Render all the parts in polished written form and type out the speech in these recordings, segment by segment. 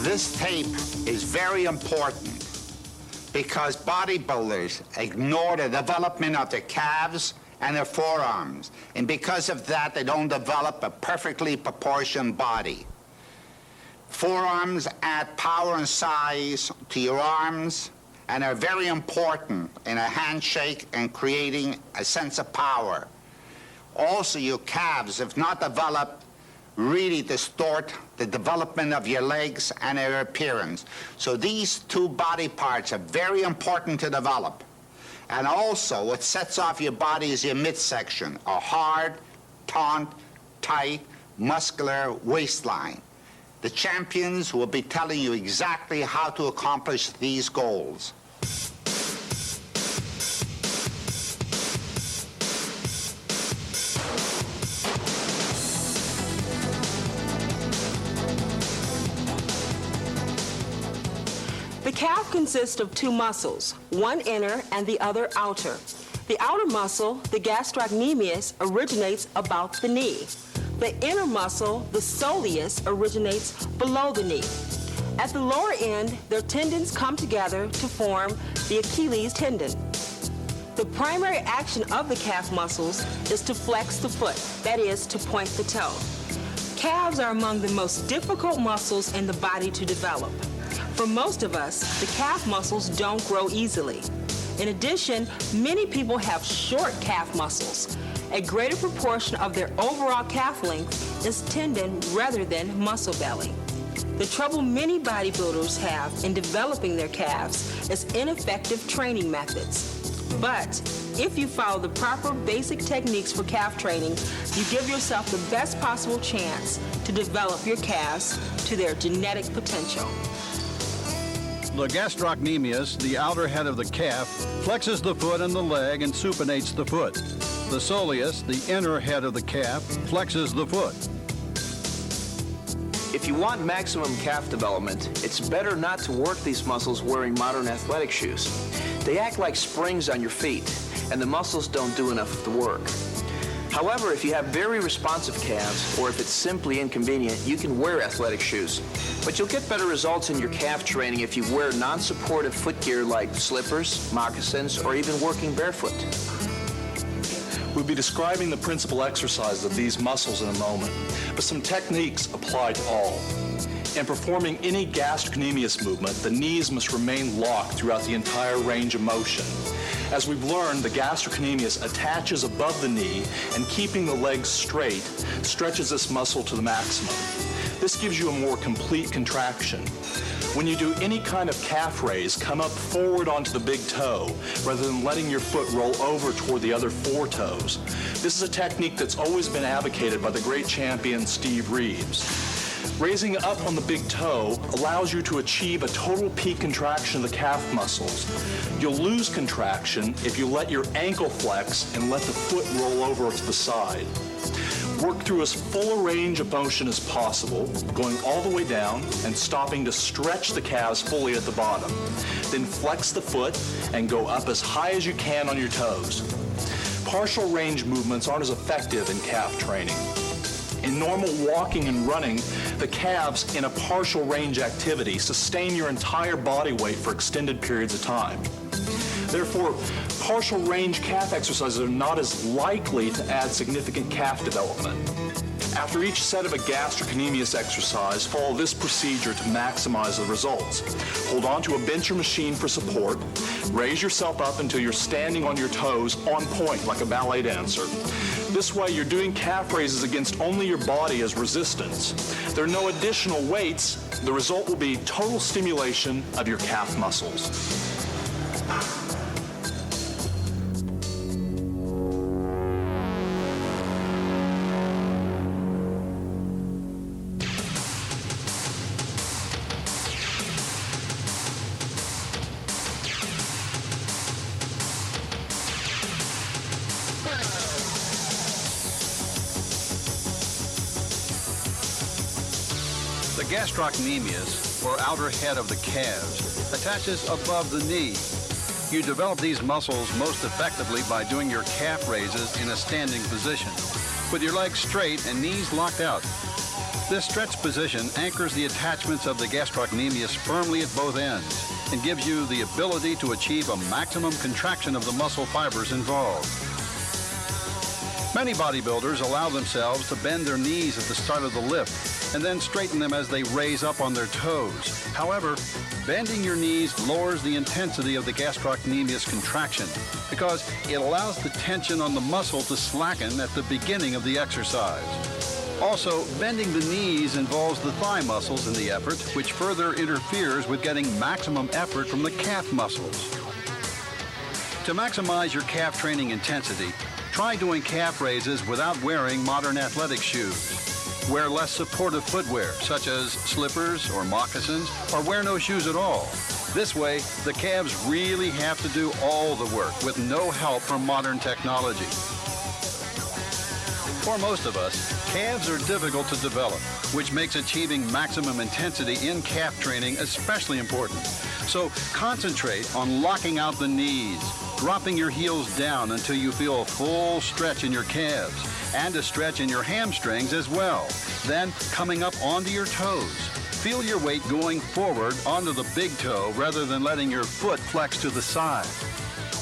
This tape is very important because bodybuilders ignore the development of their calves and their forearms, and because of that, they don't develop a perfectly proportioned body. Forearms add power and size to your arms and are very important in a handshake and creating a sense of power. Also, your calves, if not developed, really distort the development of your legs and their appearance. So these two body parts are very important to develop. And also, what sets off your body is your midsection, a hard, taut, tight, muscular waistline. The champions will be telling you exactly how to accomplish these goals. The calf consists of two muscles, one inner and the other outer. The outer muscle, the gastrocnemius, originates about the knee. The inner muscle, the soleus, originates below the knee. At the lower end, their tendons come together to form the Achilles tendon. The primary action of the calf muscles is to flex the foot, that is, to point the toe. Calves are among the most difficult muscles in the body to develop. For most of us, the calf muscles don't grow easily. In addition, many people have short calf muscles. A greater proportion of their overall calf length is tendon rather than muscle belly. The trouble many bodybuilders have in developing their calves is ineffective training methods. But if you follow the proper basic techniques for calf training, you give yourself the best possible chance to develop your calves to their genetic potential. The gastrocnemius, the outer head of the calf, flexes the foot and the leg and supinates the foot. The soleus, the inner head of the calf, flexes the foot. If you want maximum calf development, it's better not to work these muscles wearing modern athletic shoes. They act like springs on your feet, and the muscles don't do enough of the work. However, if you have very responsive calves, or if it's simply inconvenient, you can wear athletic shoes. But you'll get better results in your calf training if you wear non-supportive foot gear like slippers, moccasins, or even working barefoot. We'll be describing the principal exercises of these muscles in a moment, but some techniques apply to all. In performing any gastrocnemius movement, the knees must remain locked throughout the entire range of motion. As we've learned, the gastrocnemius attaches above the knee, and keeping the legs straight stretches this muscle to the maximum. This gives you a more complete contraction. When you do any kind of calf raise, come up forward onto the big toe rather than letting your foot roll over toward the other four toes. This is a technique that's always been advocated by the great champion Steve Reeves. Raising up on the big toe allows you to achieve a total peak contraction of the calf muscles. You'll lose contraction if you let your ankle flex and let the foot roll over to the side. Work through as full a range of motion as possible, going all the way down and stopping to stretch the calves fully at the bottom. Then flex the foot and go up as high as you can on your toes. Partial range movements aren't as effective in calf training. In normal walking and running, the calves in a partial range activity sustain your entire body weight for extended periods of time. Therefore, partial range calf exercises are not as likely to add significant calf development. After each set of a gastrocnemius exercise, follow this procedure to maximize the results. Hold on to a bench or machine for support. Raise yourself up until you're standing on your toes on point like a ballet dancer. This way, you're doing calf raises against only your body as resistance. There are no additional weights. The result will be total stimulation of your calf muscles. The gastrocnemius, or outer head of the calves, attaches above the knee. You develop these muscles most effectively by doing your calf raises in a standing position, with your legs straight and knees locked out. This stretch position anchors the attachments of the gastrocnemius firmly at both ends and gives you the ability to achieve a maximum contraction of the muscle fibers involved. Many bodybuilders allow themselves to bend their knees at the start of the lift and then straighten them as they raise up on their toes. However, bending your knees lowers the intensity of the gastrocnemius contraction because it allows the tension on the muscle to slacken at the beginning of the exercise. Also, bending the knees involves the thigh muscles in the effort, which further interferes with getting maximum effort from the calf muscles. To maximize your calf training intensity, try doing calf raises without wearing modern athletic shoes. Wear less supportive footwear, such as slippers or moccasins, or wear no shoes at all. This way, the calves really have to do all the work with no help from modern technology. For most of us, calves are difficult to develop, which makes achieving maximum intensity in calf training especially important. So concentrate on locking out the knees, dropping your heels down until you feel a full stretch in your calves and a stretch in your hamstrings as well. Then coming up onto your toes. Feel your weight going forward onto the big toe rather than letting your foot flex to the side.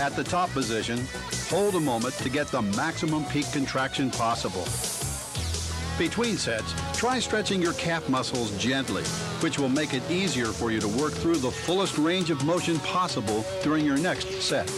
At the top position, hold a moment to get the maximum peak contraction possible. Between sets, try stretching your calf muscles gently, which will make it easier for you to work through the fullest range of motion possible during your next set.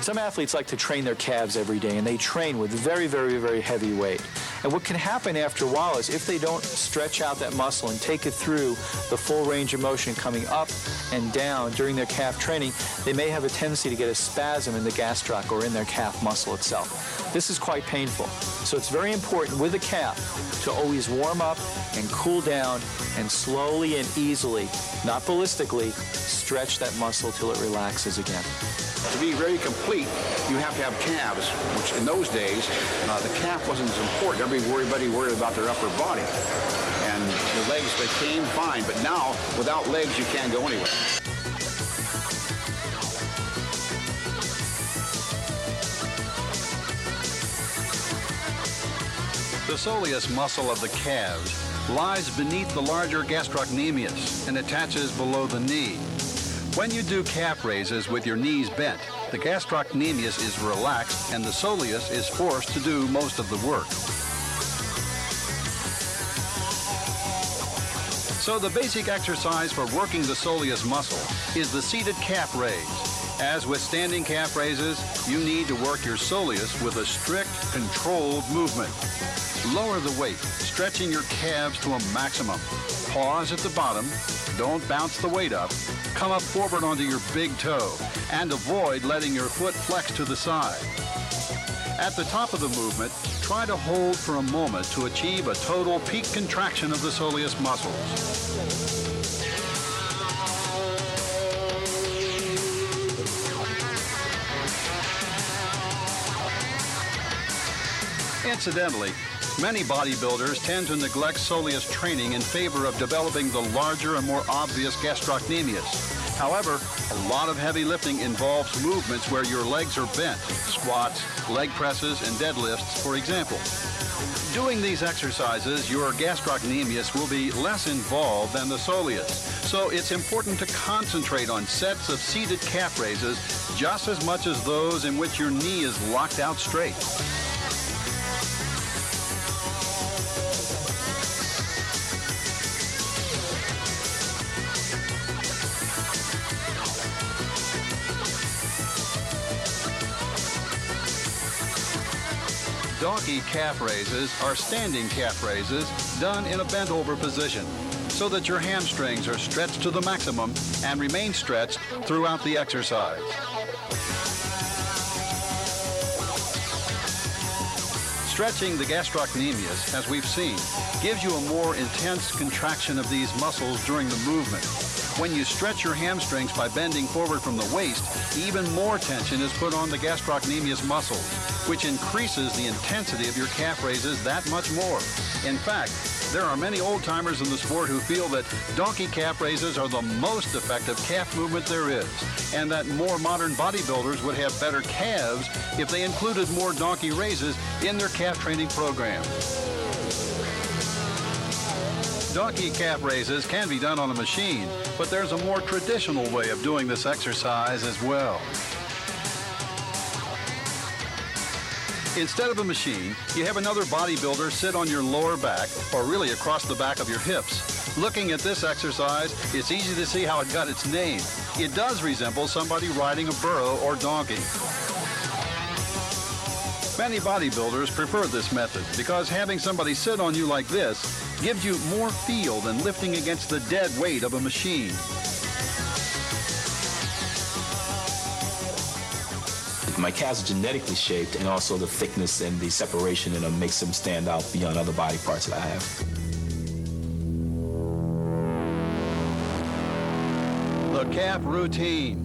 Some athletes like to train their calves every day, and they train with very, very, very heavy weight. And what can happen after a while is if they don't stretch out that muscle and take it through the full range of motion coming up and down during their calf training, they may have a tendency to get a spasm in the gastroc or in their calf muscle itself. This is quite painful. So it's very important with the calf to always warm up and cool down and slowly and easily, not ballistically, stretch that muscle till it relaxes again. To be very complete, you have to have calves, which in those days, the calf wasn't as important. Everybody worried about their upper body. And the legs became fine, but now, without legs, you can't go anywhere. The soleus muscle of the calves lies beneath the larger gastrocnemius and attaches below the knee. When you do calf raises with your knees bent, the gastrocnemius is relaxed and the soleus is forced to do most of the work. So the basic exercise for working the soleus muscle is the seated calf raise. As with standing calf raises, you need to work your soleus with a strict, controlled movement. Lower the weight, stretching your calves to a maximum. Pause at the bottom, don't bounce the weight up. Come up forward onto your big toe and avoid letting your foot flex to the side. At the top of the movement, try to hold for a moment to achieve a total peak contraction of the soleus muscles. Incidentally, many bodybuilders tend to neglect soleus training in favor of developing the larger and more obvious gastrocnemius. However, a lot of heavy lifting involves movements where your legs are bent, squats, leg presses, and deadlifts, for example. Doing these exercises, your gastrocnemius will be less involved than the soleus. So it's important to concentrate on sets of seated calf raises just as much as those in which your knee is locked out straight. Donkey calf raises are standing calf raises done in a bent over position so that your hamstrings are stretched to the maximum and remain stretched throughout the exercise. Stretching the gastrocnemius, as we've seen, gives you a more intense contraction of these muscles during the movement. When you stretch your hamstrings by bending forward from the waist, even more tension is put on the gastrocnemius muscles, which increases the intensity of your calf raises that much more. In fact, there are many old-timers in the sport who feel that donkey calf raises are the most effective calf movement there is, and that more modern bodybuilders would have better calves if they included more donkey raises in their calf training program. Donkey calf raises can be done on a machine, but there's a more traditional way of doing this exercise as well. Instead of a machine, you have another bodybuilder sit on your lower back, or really across the back of your hips. Looking at this exercise, it's easy to see how it got its name. It does resemble somebody riding a burro or donkey. Many bodybuilders prefer this method because having somebody sit on you like this gives you more feel than lifting against the dead weight of a machine. My calves are genetically shaped, and also the thickness and the separation in them makes them stand out beyond other body parts that I have. The calf routine.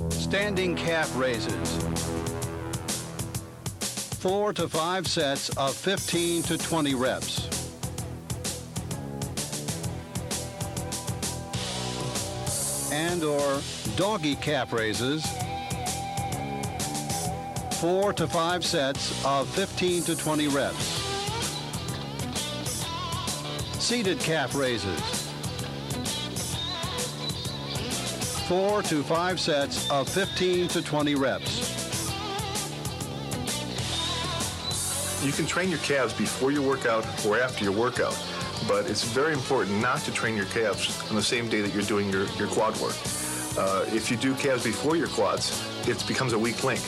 Standing calf raises. 4 to 5 sets of 15 to 20 reps. And/or doggy calf raises. 4 to 5 sets of 15 to 20 reps. Seated calf raises. 4 to 5 sets of 15 to 20 reps. You can train your calves before your workout or after your workout, but it's very important not to train your calves on the same day that you're doing your quad work. If you do calves before your quads, it becomes a weak link,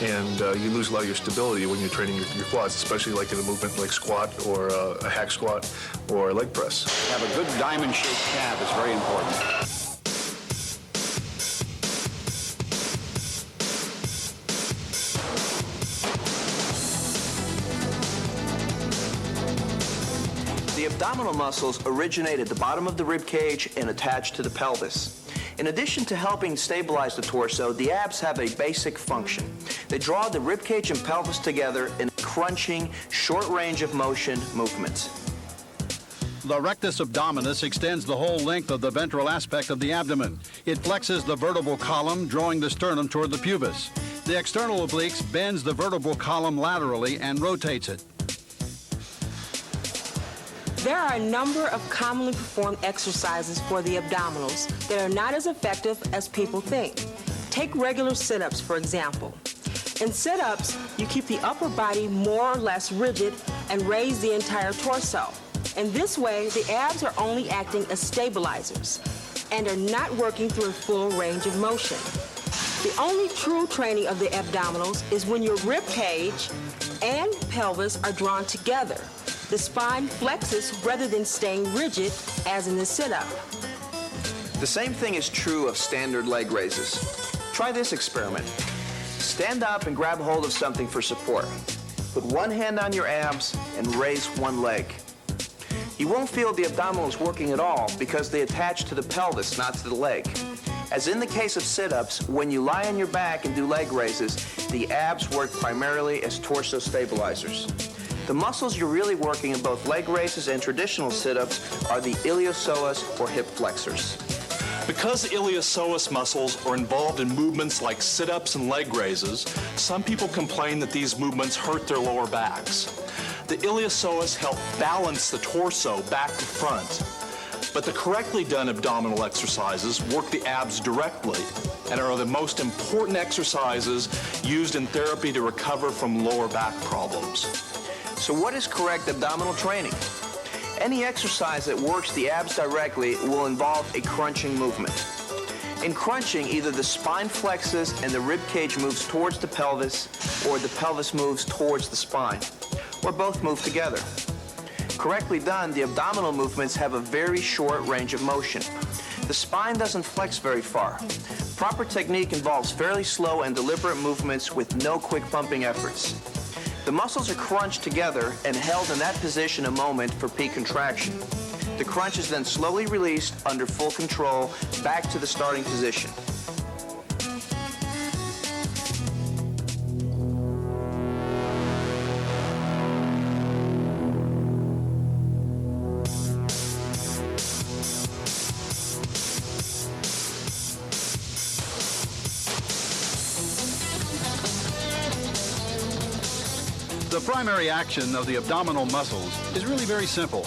and you lose a lot of your stability when you're training your quads, especially like in a movement like squat or a hack squat or a leg press. Have a good diamond-shaped calf is very important. The abdominal muscles originate at the bottom of the rib cage and attach to the pelvis. In addition to helping stabilize the torso, the abs have a basic function. They draw the rib cage and pelvis together in a crunching, short range of motion movements. The rectus abdominis extends the whole length of the ventral aspect of the abdomen. It flexes the vertebral column, drawing the sternum toward the pubis. The external obliques bends the vertebral column laterally and rotates it. There are a number of commonly performed exercises for the abdominals that are not as effective as people think. Take regular sit-ups, for example. In sit-ups, you keep the upper body more or less rigid and raise the entire torso. In this way, the abs are only acting as stabilizers and are not working through a full range of motion. The only true training of the abdominals is when your rib cage and pelvis are drawn together. The spine flexes rather than staying rigid, as in the sit-up. The same thing is true of standard leg raises. Try this experiment. Stand up and grab hold of something for support. Put one hand on your abs and raise one leg. You won't feel the abdominals working at all because they attach to the pelvis, not to the leg. As in the case of sit-ups, when you lie on your back and do leg raises, the abs work primarily as torso stabilizers. The muscles you're really working in both leg raises and traditional sit-ups are the iliopsoas or hip flexors. Because the iliopsoas muscles are involved in movements like sit-ups and leg raises, some people complain that these movements hurt their lower backs. The iliopsoas help balance the torso back to front, but the correctly done abdominal exercises work the abs directly and are the most important exercises used in therapy to recover from lower back problems. So what is correct abdominal training? Any exercise that works the abs directly will involve a crunching movement. In crunching, either the spine flexes and the rib cage moves towards the pelvis, or the pelvis moves towards the spine, or both move together. Correctly done, the abdominal movements have a very short range of motion. The spine doesn't flex very far. Proper technique involves fairly slow and deliberate movements with no quick pumping efforts. The muscles are crunched together and held in that position a moment for peak contraction. The crunch is then slowly released under full control back to the starting position. The primary action of the abdominal muscles is really very simple.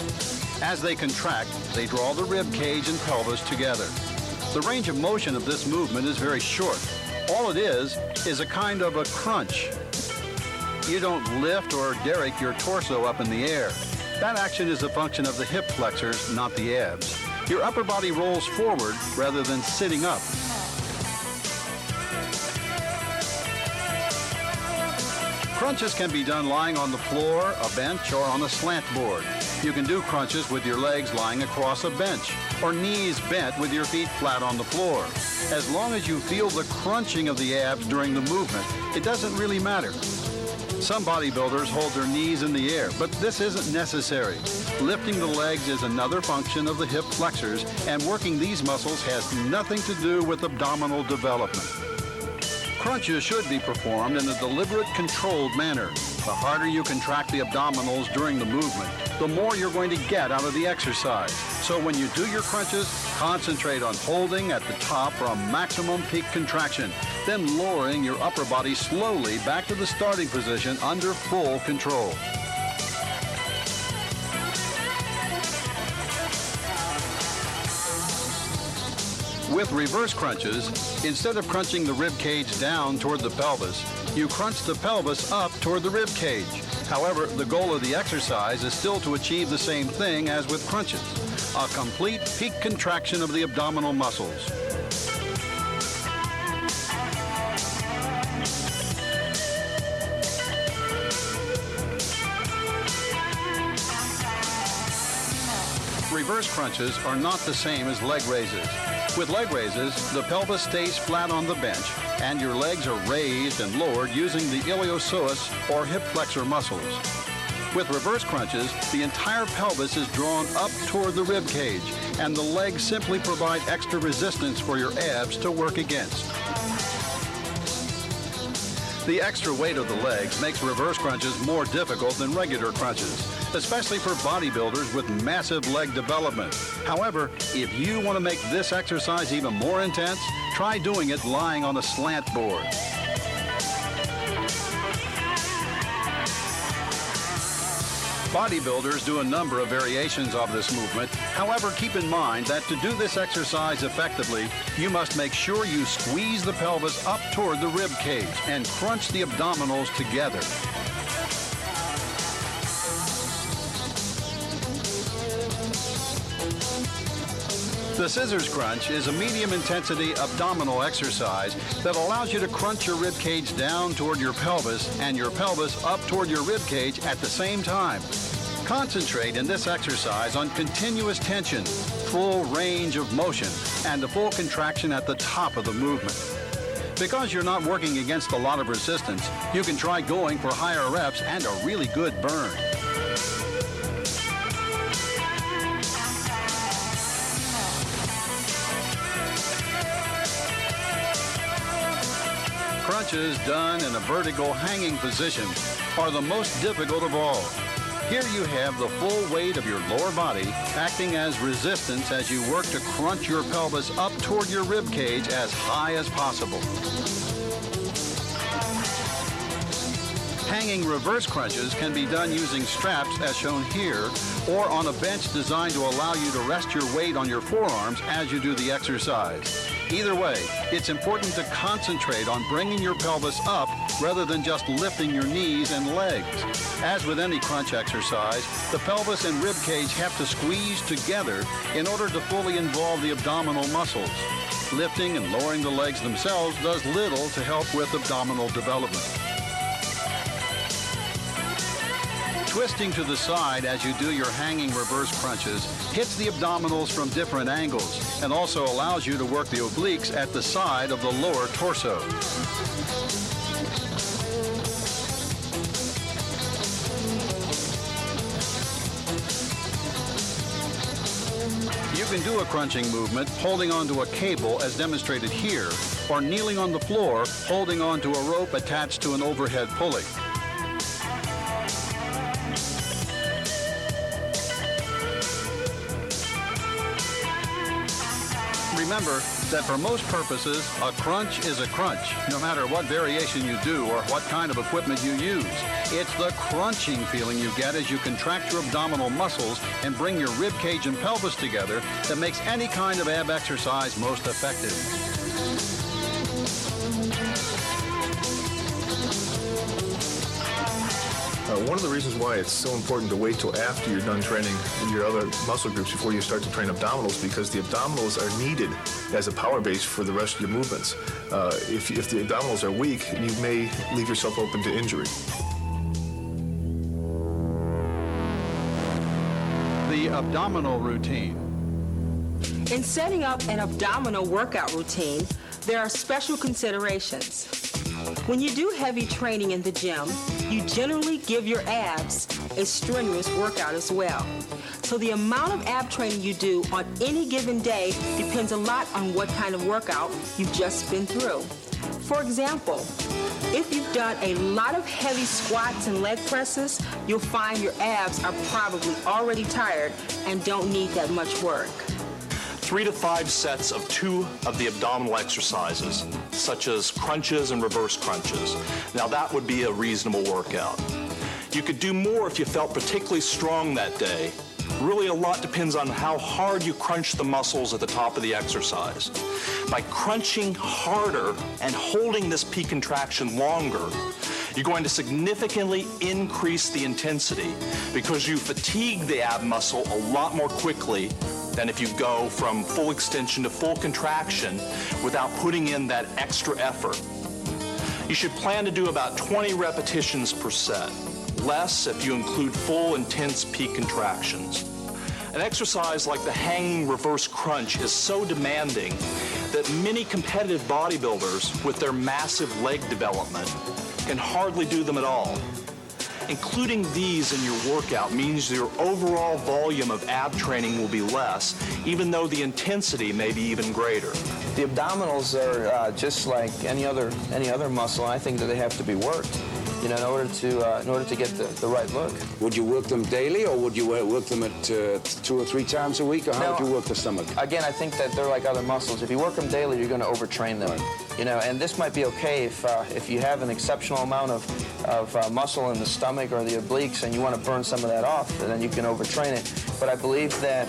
As they contract, they draw the rib cage and pelvis together. The range of motion of this movement is very short. All it is a kind of a crunch. You don't lift or derrick your torso up in the air. That action is a function of the hip flexors, not the abs. Your upper body rolls forward rather than sitting up. Crunches can be done lying on the floor, a bench, or on a slant board. You can do crunches with your legs lying across a bench, or knees bent with your feet flat on the floor. As long as you feel the crunching of the abs during the movement, it doesn't really matter. Some bodybuilders hold their knees in the air, but this isn't necessary. Lifting the legs is another function of the hip flexors, and working these muscles has nothing to do with abdominal development. Crunches should be performed in a deliberate, controlled manner. The harder you contract the abdominals during the movement, the more you're going to get out of the exercise. So when you do your crunches, concentrate on holding at the top for a maximum peak contraction, then lowering your upper body slowly back to the starting position under full control. With reverse crunches, instead of crunching the rib cage down toward the pelvis, you crunch the pelvis up toward the rib cage. However, the goal of the exercise is still to achieve the same thing as with crunches, a complete peak contraction of the abdominal muscles. Reverse crunches are not the same as leg raises. With leg raises, the pelvis stays flat on the bench and your legs are raised and lowered using the iliopsoas or hip flexor muscles. With reverse crunches, the entire pelvis is drawn up toward the rib cage and the legs simply provide extra resistance for your abs to work against. The extra weight of the legs makes reverse crunches more difficult than regular crunches, especially for bodybuilders with massive leg development. However, if you want to make this exercise even more intense, try doing it lying on a slant board. Bodybuilders do a number of variations of this movement. However, keep in mind that to do this exercise effectively, you must make sure you squeeze the pelvis up toward the rib cage and crunch the abdominals together. The scissors crunch is a medium-intensity abdominal exercise that allows you to crunch your rib cage down toward your pelvis and your pelvis up toward your rib cage at the same time. Concentrate in this exercise on continuous tension, full range of motion, and the full contraction at the top of the movement. Because you're not working against a lot of resistance, you can try going for higher reps and a really good burn. Crunches done in a vertical hanging position are the most difficult of all. Here you have the full weight of your lower body acting as resistance as you work to crunch your pelvis up toward your rib cage as high as possible. Hanging reverse crunches can be done using straps as shown here or on a bench designed to allow you to rest your weight on your forearms as you do the exercise. Either way, it's important to concentrate on bringing your pelvis up rather than just lifting your knees and legs. As with any crunch exercise, the pelvis and rib cage have to squeeze together in order to fully involve the abdominal muscles. Lifting and lowering the legs themselves does little to help with abdominal development. Twisting to the side as you do your hanging reverse crunches hits the abdominals from different angles and also allows you to work the obliques at the side of the lower torso. You can do a crunching movement holding onto a cable as demonstrated here, or kneeling on the floor holding onto a rope attached to an overhead pulley. remember that for most purposes, a crunch is a crunch, no matter what variation you do or what kind of equipment you use. It's the crunching feeling you get as you contract your abdominal muscles and bring your rib cage and pelvis together that makes any kind of ab exercise most effective. One of the reasons why it's so important to wait till after you're done training your other muscle groups before you start to train abdominals, because the abdominals are needed as a power base for the rest of your movements. If the abdominals are weak, you may leave yourself open to injury. The abdominal routine. In setting up an abdominal workout routine, there are special considerations. When you do heavy training in the gym, you generally give your abs a strenuous workout as well. So the amount of ab training you do on any given day depends a lot on what kind of workout you've just been through. For example, if you've done a lot of heavy squats and leg presses, you'll find your abs are probably already tired and don't need that much work. 3 to 5 sets of 2 of the abdominal exercises, such as crunches and reverse crunches. Now that would be a reasonable workout. You could do more if you felt particularly strong that day. Really, a lot depends on how hard you crunch the muscles at the top of the exercise. By crunching harder and holding this peak contraction longer, you're going to significantly increase the intensity because you fatigue the ab muscle a lot more quickly than if you go from full extension to full contraction without putting in that extra effort. You should plan to do about 20 repetitions per set, less if you include full intense peak contractions. An exercise like the hanging reverse crunch is so demanding that many competitive bodybuilders with their massive leg development can hardly do them at all. Including these in your workout means your overall volume of ab training will be less, even though the intensity may be even greater. The abdominals are just like any other muscle, and I think that they have to be worked, in order to get the right look. Would you work them daily, or would you work them at 2 or 3 times a week, or how would you work the stomach? Again, I think that they're like other muscles. If you work them daily, you're going to overtrain them. Right. And this might be okay if you have an exceptional amount of muscle in the stomach or the obliques and you want to burn some of that off, and then you can overtrain it. But I believe that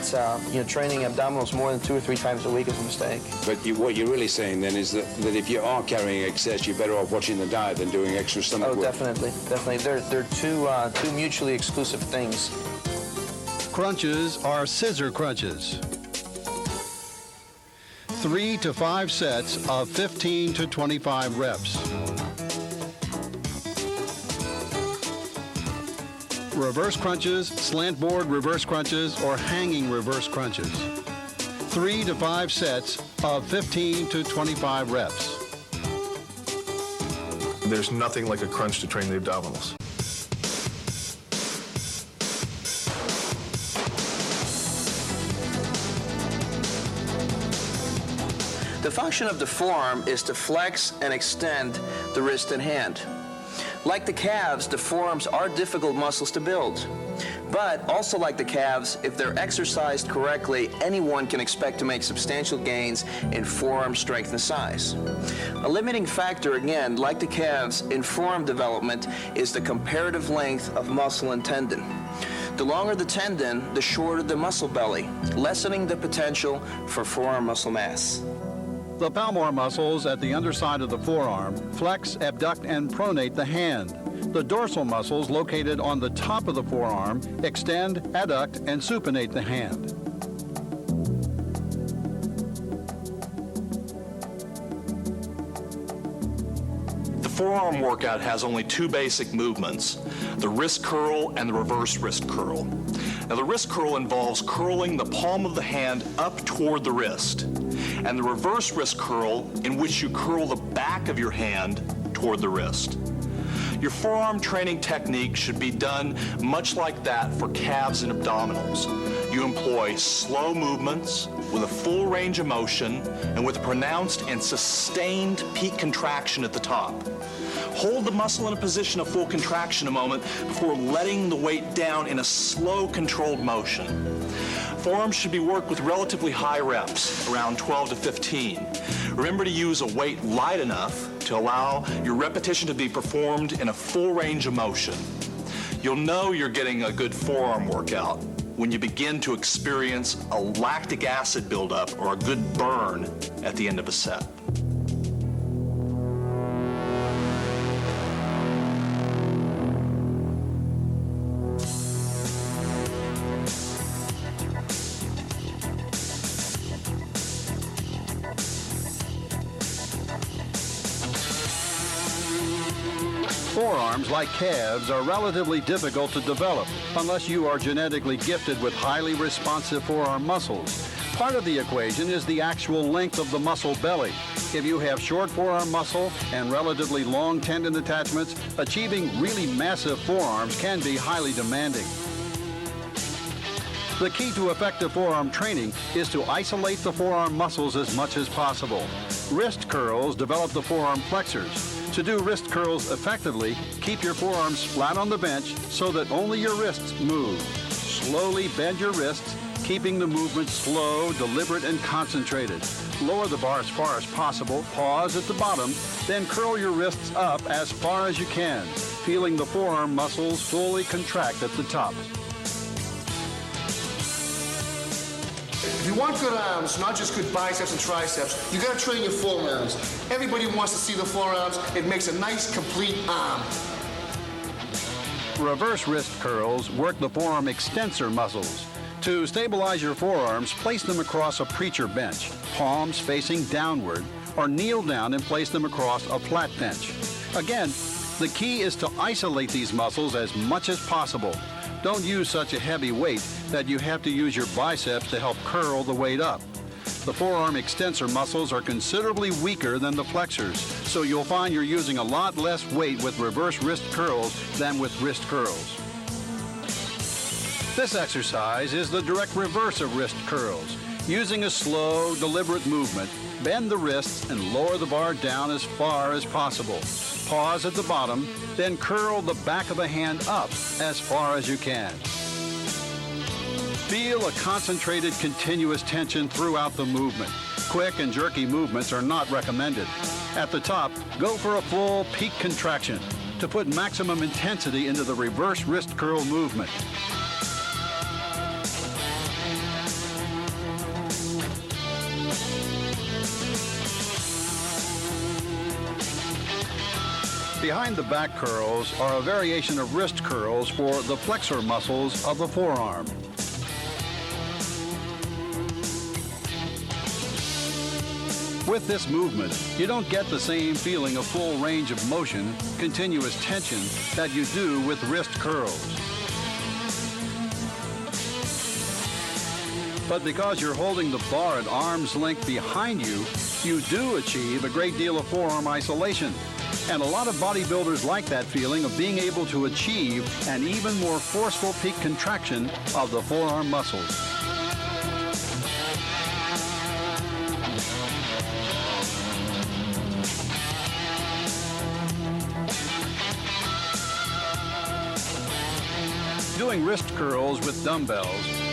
training abdominals more than 2 or 3 times a week is a mistake. But what you're really saying then is that if you are carrying excess, you're better off watching the diet than doing extra stomach work. Oh, definitely. They're two mutually exclusive things. Crunches are scissor crunches. 3 to 5 sets of 15 to 25 reps. Reverse crunches, slant board reverse crunches, or hanging reverse crunches. 3 to 5 sets of 15 to 25 reps. There's nothing like a crunch to train the abdominals. The function of the forearm is to flex and extend the wrist and hand. Like the calves, the forearms are difficult muscles to build. But also like the calves, if they're exercised correctly, anyone can expect to make substantial gains in forearm strength and size. A limiting factor, again, like the calves, in forearm development is the comparative length of muscle and tendon. The longer the tendon, the shorter the muscle belly, lessening the potential for forearm muscle mass. The palmar muscles at the underside of the forearm flex, abduct, and pronate the hand. The dorsal muscles located on the top of the forearm extend, adduct, and supinate the hand. The forearm workout has only 2 basic movements, the wrist curl and the reverse wrist curl. Now the wrist curl involves curling the palm of the hand up toward the wrist, and the reverse wrist curl in which you curl the back of your hand toward the wrist. Your forearm training technique should be done much like that for calves and abdominals. You employ slow movements with a full range of motion and with a pronounced and sustained peak contraction at the top. Hold the muscle in a position of full contraction a moment before letting the weight down in a slow, controlled motion. Forearms should be worked with relatively high reps, around 12 to 15. Remember to use a weight light enough to allow your repetition to be performed in a full range of motion. You'll know you're getting a good forearm workout when you begin to experience a lactic acid buildup or a good burn at the end of a set. Forearms, like calves, are relatively difficult to develop unless you are genetically gifted with highly responsive forearm muscles. Part of the equation is the actual length of the muscle belly. If you have short forearm muscle and relatively long tendon attachments, achieving really massive forearms can be highly demanding. The key to effective forearm training is to isolate the forearm muscles as much as possible. Wrist curls develop the forearm flexors. To do wrist curls effectively, keep your forearms flat on the bench so that only your wrists move. Slowly bend your wrists, keeping the movement slow, deliberate, and concentrated. Lower the bar as far as possible, pause at the bottom, then curl your wrists up as far as you can, feeling the forearm muscles fully contract at the top. If you want good arms, not just good biceps and triceps, you gotta train your forearms. Everybody wants to see the forearms. It makes a nice, complete arm. Reverse wrist curls work the forearm extensor muscles. To stabilize your forearms, place them across a preacher bench, palms facing downward, or kneel down and place them across a flat bench. Again, the key is to isolate these muscles as much as possible. Don't use such a heavy weight that you have to use your biceps to help curl the weight up. The forearm extensor muscles are considerably weaker than the flexors, so you'll find you're using a lot less weight with reverse wrist curls than with wrist curls. This exercise is the direct reverse of wrist curls. Using a slow, deliberate movement, bend the wrists and lower the bar down as far as possible. Pause at the bottom, then curl the back of the hand up as far as you can. Feel a concentrated, continuous tension throughout the movement. Quick and jerky movements are not recommended. At the top, go for a full peak contraction to put maximum intensity into the reverse wrist curl movement. Behind the back curls are a variation of wrist curls for the flexor muscles of the forearm. With this movement, you don't get the same feeling of full range of motion, continuous tension, that you do with wrist curls. But because you're holding the bar at arm's length behind you, you do achieve a great deal of forearm isolation. And a lot of bodybuilders like that feeling of being able to achieve an even more forceful peak contraction of the forearm muscles. Doing wrist curls with dumbbells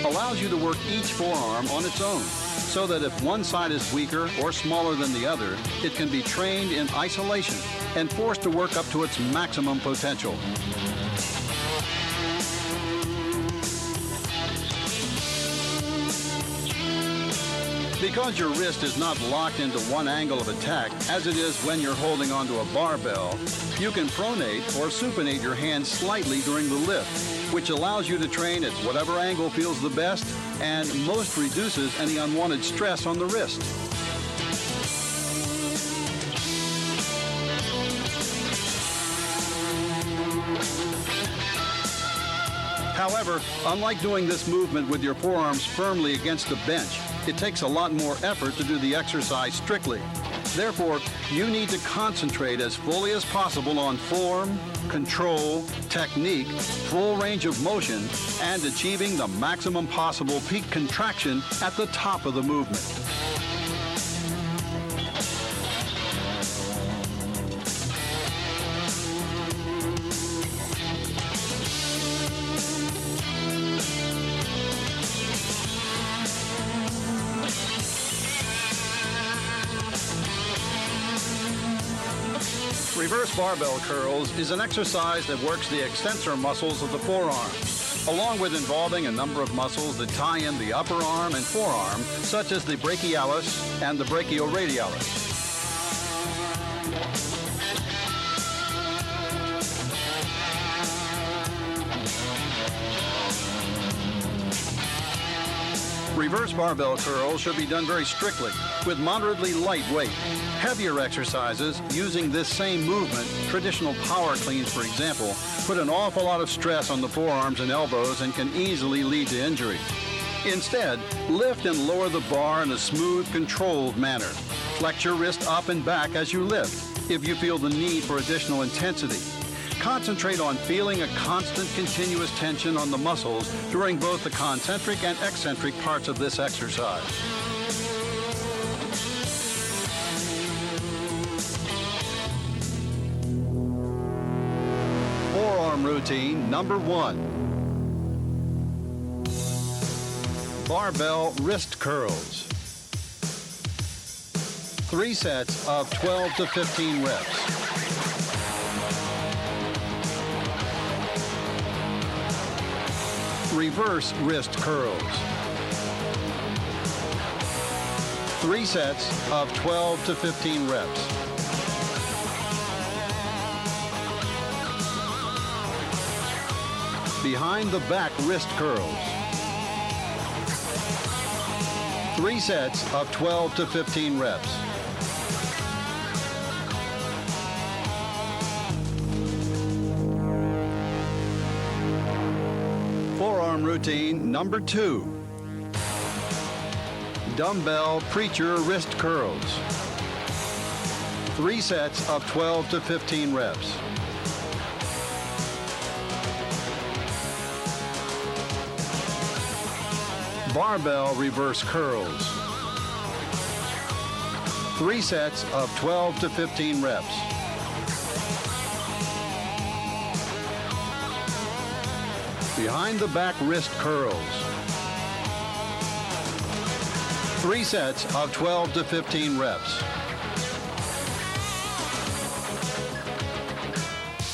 allows you to work each forearm on its own, so that if one side is weaker or smaller than the other, it can be trained in isolation and forced to work up to its maximum potential. Because your wrist is not locked into one angle of attack, as it is when you're holding onto a barbell, you can pronate or supinate your hands slightly during the lift, which allows you to train at whatever angle feels the best and most reduces any unwanted stress on the wrist. However, unlike doing this movement with your forearms firmly against the bench, it takes a lot more effort to do the exercise strictly. Therefore, you need to concentrate as fully as possible on form, control, technique, full range of motion, and achieving the maximum possible peak contraction at the top of the movement. Reverse barbell curls is an exercise that works the extensor muscles of the forearms, along with involving a number of muscles that tie in the upper arm and forearm, such as the brachialis and the brachioradialis. Reverse barbell curls should be done very strictly with moderately light weight. Heavier exercises using this same movement, traditional power cleans for example, put an awful lot of stress on the forearms and elbows and can easily lead to injury. Instead, lift and lower the bar in a smooth, controlled manner. Flex your wrist up and back as you lift if you feel the need for additional intensity. Concentrate on feeling a constant, continuous tension on the muscles during both the concentric and eccentric parts of this exercise. Forearm routine number 1. Barbell wrist curls. 3 sets of 12 to 15 reps. Reverse wrist curls. 3 sets of 12 to 15 reps. Behind the back wrist curls. 3 sets of 12 to 15 reps. Forearm routine number 2. Dumbbell preacher wrist curls. 3 sets of 12 to 15 reps. Barbell reverse curls. 3 sets of 12 to 15 reps. Behind the back wrist curls. 3 sets of 12 to 15 reps.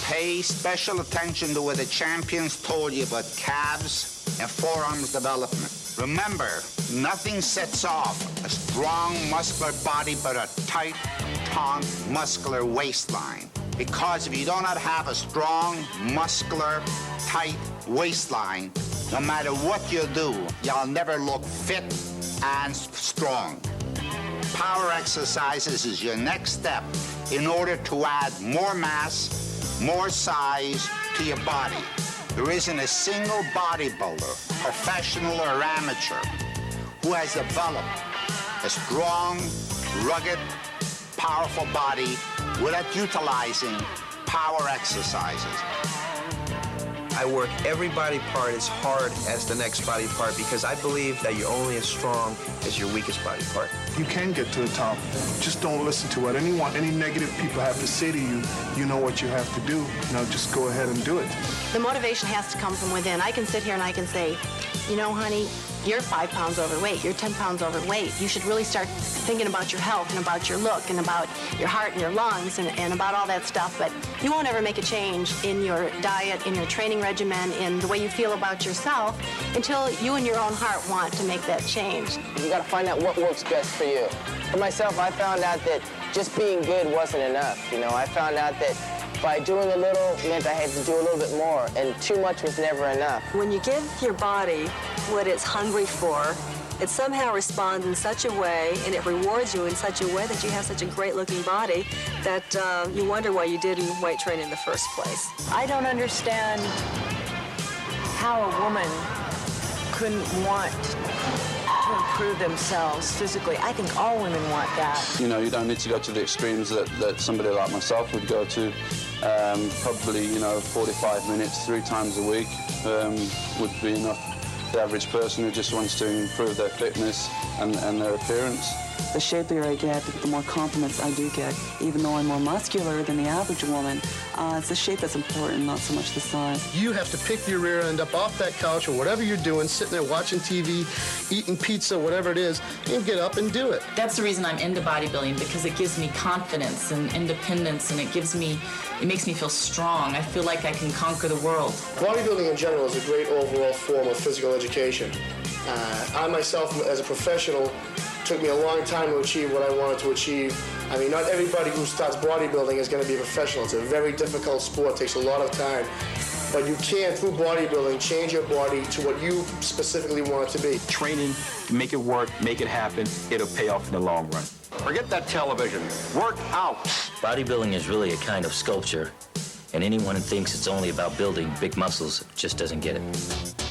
Pay special attention to what the champions told you about calves and forearms development. Remember, nothing sets off a strong, muscular body but a tight, taut, muscular waistline. Because if you do not have a strong, muscular, tight waistline, no matter what you do, you'll never look fit and strong. Power exercises is your next step in order to add more mass, more size to your body. There isn't a single bodybuilder, professional or amateur, who has developed a strong, rugged, powerful body without utilizing power exercises. I work every body part as hard as the next body part because I believe that you're only as strong as your weakest body part. You can get to the top. Just don't listen to what any negative people have to say to you. You know what you have to do. Just go ahead and do it. The motivation has to come from within. I can sit here and I can say, honey, you're 5 pounds overweight, you're 10 pounds overweight. You should really start thinking about your health and about your look and about your heart and your lungs and about all that stuff. But you won't ever make a change in your diet, in your training regimen, in the way you feel about yourself until you in your own heart want to make that change. You got to find out what works best for you. For myself, I found out that just being good wasn't enough. I found out that by doing a little meant I had to do a little bit more, and too much was never enough. When you give your body what it's hungry for, it somehow responds in such a way, and it rewards you in such a way that you have such a great-looking body that you wonder why you did weight training in the first place. I don't understand how a woman couldn't want to improve themselves physically. I think all women want that. You don't need to go to the extremes that somebody like myself would go to. Probably, 45 minutes 3 times a week would be enough. The average person who just wants to improve their fitness and their appearance. The shapelier I get, the more compliments I do get. Even though I'm more muscular than the average woman, It's the shape that's important, not so much the size. You have to pick your rear end up off that couch or whatever you're doing, sitting there watching TV, eating pizza, whatever it is, and get up and do it. That's the reason I'm into bodybuilding, because it gives me confidence and independence, and it makes me feel strong. I feel like I can conquer the world. Bodybuilding in general is a great overall form of physical education. I myself, as a professional, took me a long time to achieve what I wanted to achieve. I mean, not everybody who starts bodybuilding is going to be a professional. It's a very difficult sport, takes a lot of time. But you can, through bodybuilding, change your body to what you specifically want it to be. Training, make it work, make it happen, it'll pay off in the long run. Forget that television. Work out. Bodybuilding is really a kind of sculpture, and anyone who thinks it's only about building big muscles just doesn't get it.